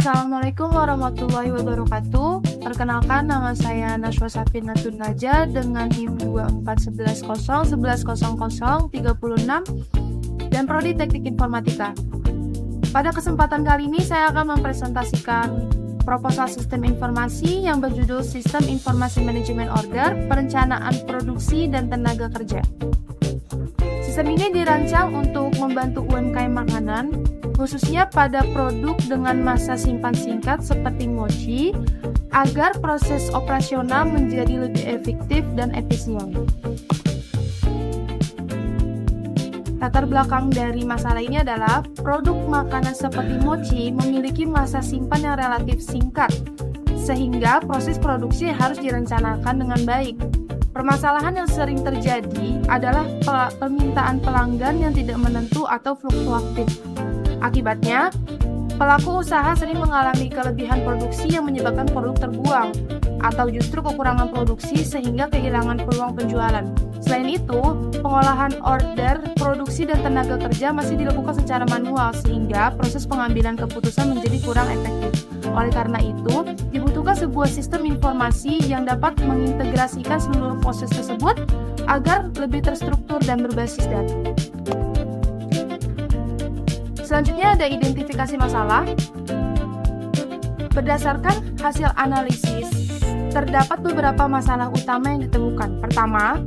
Assalamualaikum warahmatullahi wabarakatuh. Perkenalkan, nama saya Nashwa Safinatun Naja dengan NIM 24110110036 dan Prodi Teknik Informatika. Pada kesempatan kali ini saya akan mempresentasikan proposal sistem informasi yang berjudul Sistem Informasi Manajemen Order, Perencanaan Produksi dan Tenaga Kerja. Sistem ini dirancang untuk membantu UMKM makanan, khususnya pada produk dengan masa simpan singkat seperti mochi, agar proses operasional menjadi lebih efektif dan efisien. Latar belakang dari masalah ini adalah produk makanan seperti mochi memiliki masa simpan yang relatif singkat, sehingga proses produksi harus direncanakan dengan baik. Permasalahan yang sering terjadi adalah permintaan pelanggan yang tidak menentu atau fluktuatif. Akibatnya, pelaku usaha sering mengalami kelebihan produksi yang menyebabkan produk terbuang, atau justru kekurangan produksi sehingga kehilangan peluang penjualan. Selain itu, pengolahan order, produksi, dan tenaga kerja masih dilakukan secara manual sehingga proses pengambilan keputusan menjadi kurang efektif. Oleh karena itu, dibutuhkan sebuah sistem informasi yang dapat mengintegrasikan seluruh proses tersebut agar lebih terstruktur dan berbasis data. Selanjutnya ada identifikasi masalah. Berdasarkan hasil analisis, terdapat beberapa masalah utama yang ditemukan. Pertama,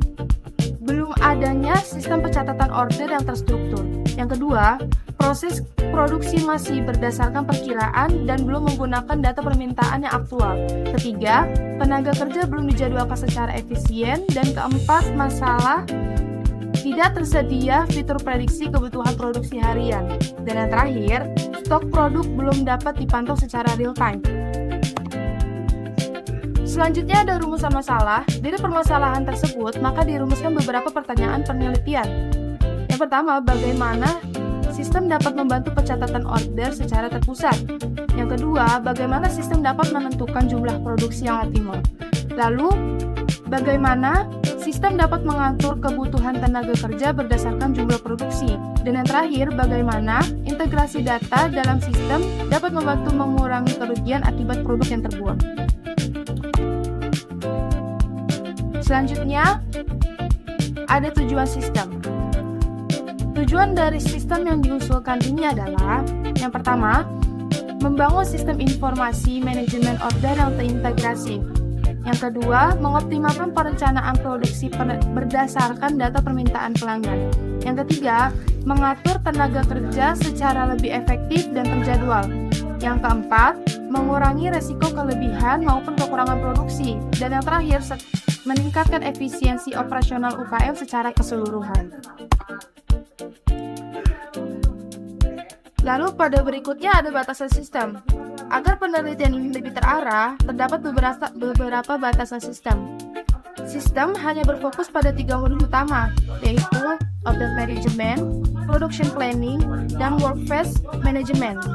belum adanya sistem pencatatan order yang terstruktur. Yang kedua, proses produksi masih berdasarkan perkiraan dan belum menggunakan data permintaan yang aktual. Ketiga, tenaga kerja belum dijadwalkan secara efisien. Dan keempat, masalah tidak tersedia fitur prediksi kebutuhan produksi harian. Dan yang terakhir, stok produk belum dapat dipantau secara real time. Selanjutnya ada rumusan masalah. Dari permasalahan tersebut, maka dirumuskan beberapa pertanyaan penelitian. Yang pertama, bagaimana sistem dapat membantu pencatatan order secara terpusat? Yang kedua, bagaimana sistem dapat menentukan jumlah produksi yang optimal? Lalu, bagaimana sistem dapat mengatur kebutuhan tenaga kerja berdasarkan jumlah produksi? Dan yang terakhir, bagaimana integrasi data dalam sistem dapat membantu mengurangi kerugian akibat produk yang terbuang? Selanjutnya, ada tujuan sistem. Tujuan dari sistem yang diusulkan ini adalah, yang pertama, membangun sistem informasi manajemen order yang terintegrasi. Yang kedua, mengoptimalkan perencanaan produksi berdasarkan data permintaan pelanggan. Yang ketiga, mengatur tenaga kerja secara lebih efektif dan terjadwal. Yang keempat, mengurangi resiko kelebihan maupun kekurangan produksi. Dan yang terakhir, meningkatkan efisiensi operasional UKM secara keseluruhan. Lalu pada berikutnya ada batasan sistem. Agar penelitian ini lebih terarah, terdapat beberapa batasan sistem. Sistem hanya berfokus pada 3 modul utama, yaitu order management, production planning, dan workforce management.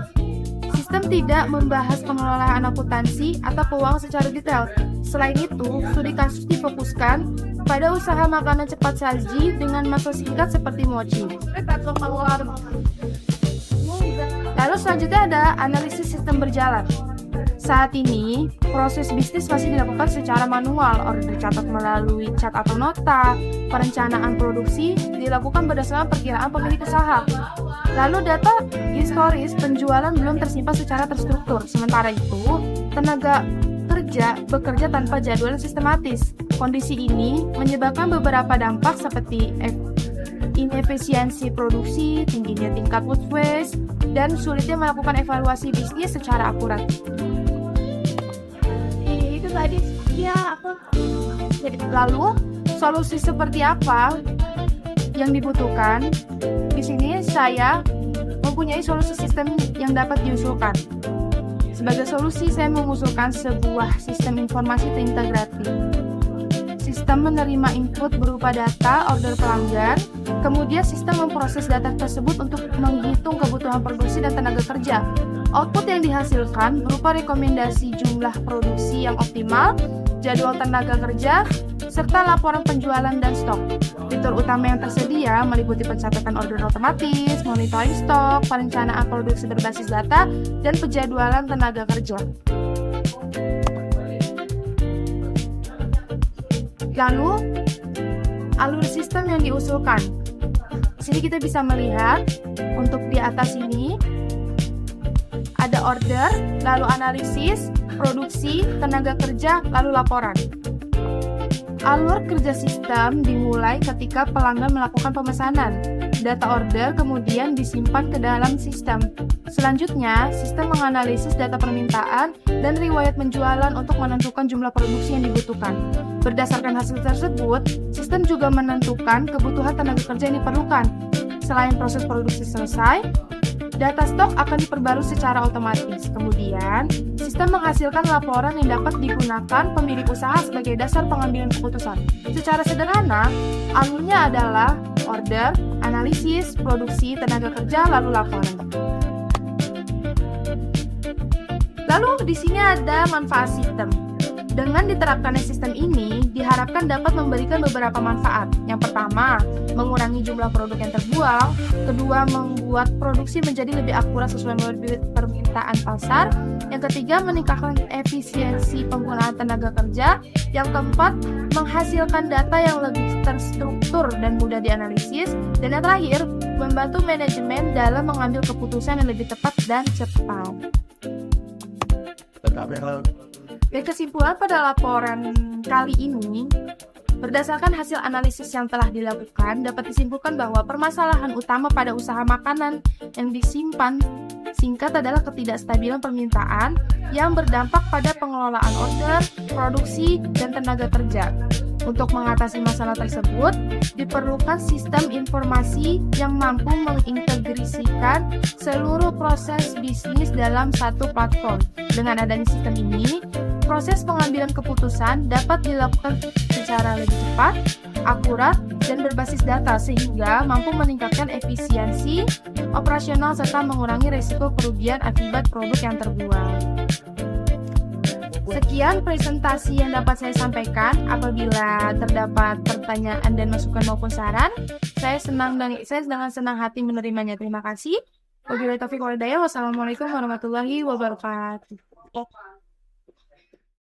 Sistem tidak membahas pengelolaan akuntansi atau keuangan secara detail. Selain itu, studi kasus difokuskan pada usaha makanan cepat saji dengan masa singkat seperti mochi. Lalu selanjutnya ada analisis sistem berjalan. Saat ini, proses bisnis masih dilakukan secara manual. Order dicatat melalui cat atau nota. Perencanaan produksi dilakukan berdasarkan perkiraan pemilik usaha. Lalu data historis penjualan belum tersimpan secara terstruktur. Sementara itu, tenaga kerja bekerja tanpa jadwal yang sistematis. Kondisi ini menyebabkan beberapa dampak seperti inefisiensi produksi, tingginya tingkat food waste, dan sulitnya melakukan evaluasi bisnis secara akurat. Itu tadi ya aku. Lalu solusi seperti apa yang dibutuhkan? Di sini saya mempunyai solusi sistem yang dapat diusulkan. Sebagai solusi, saya mengusulkan sebuah sistem informasi terintegratif. Sistem menerima input berupa data order pelanggan, kemudian sistem memproses data tersebut untuk menghitung kebutuhan produksi dan tenaga kerja. Output yang dihasilkan berupa rekomendasi jumlah produksi yang optimal, jadwal tenaga kerja, serta laporan penjualan dan stok. Fitur utama yang tersedia meliputi pencatatan order otomatis, monitoring stok, perencanaan produksi berbasis data, dan penjadwalan tenaga kerja. Lalu, alur sistem yang diusulkan. Di sini kita bisa melihat untuk di atas ini ada order, lalu analisis, produksi, tenaga kerja, lalu laporan. Alur kerja sistem dimulai ketika pelanggan melakukan pemesanan. Data order kemudian disimpan ke dalam sistem. Selanjutnya, sistem menganalisis data permintaan dan riwayat penjualan untuk menentukan jumlah produksi yang dibutuhkan. Berdasarkan hasil tersebut, sistem juga menentukan kebutuhan tenaga kerja yang diperlukan. Selain proses produksi selesai, data stok akan diperbarui secara otomatis. Kemudian, sistem menghasilkan laporan yang dapat digunakan pemilik usaha sebagai dasar pengambilan keputusan. Secara sederhana, alurnya adalah order, analisis, produksi, tenaga kerja, lalu laporan. Lalu di sini ada manfaat sistem. Dengan diterapkannya sistem ini, diharapkan dapat memberikan beberapa manfaat. Yang pertama, mengurangi jumlah produk yang terbuang. Kedua, membuat produksi menjadi lebih akurat sesuai permintaan pasar. Yang ketiga, meningkatkan efisiensi penggunaan tenaga kerja. Yang keempat, menghasilkan data yang lebih terstruktur dan mudah dianalisis. Dan yang terakhir, membantu manajemen dalam mengambil keputusan yang lebih tepat dan cepat. Kesimpulan pada laporan kali ini, berdasarkan hasil analisis yang telah dilakukan, dapat disimpulkan bahwa permasalahan utama pada usaha makanan yang disimpan singkat adalah ketidakstabilan permintaan yang berdampak pada pengelolaan order, produksi, dan tenaga kerja. Untuk mengatasi masalah tersebut, diperlukan sistem informasi yang mampu mengintegrasikan seluruh proses bisnis dalam satu platform. Dengan adanya sistem ini, proses pengambilan keputusan dapat dilakukan secara lebih cepat, akurat, dan berbasis data sehingga mampu meningkatkan efisiensi operasional serta mengurangi risiko kerugian akibat produk yang terbuang. Sekian presentasi yang dapat saya sampaikan. Apabila terdapat pertanyaan dan masukan maupun saran, saya dengan senang hati menerimanya. Terima kasih. Wabillahi taufiq wal hidayah. Wassalamualaikum warahmatullahi wabarakatuh.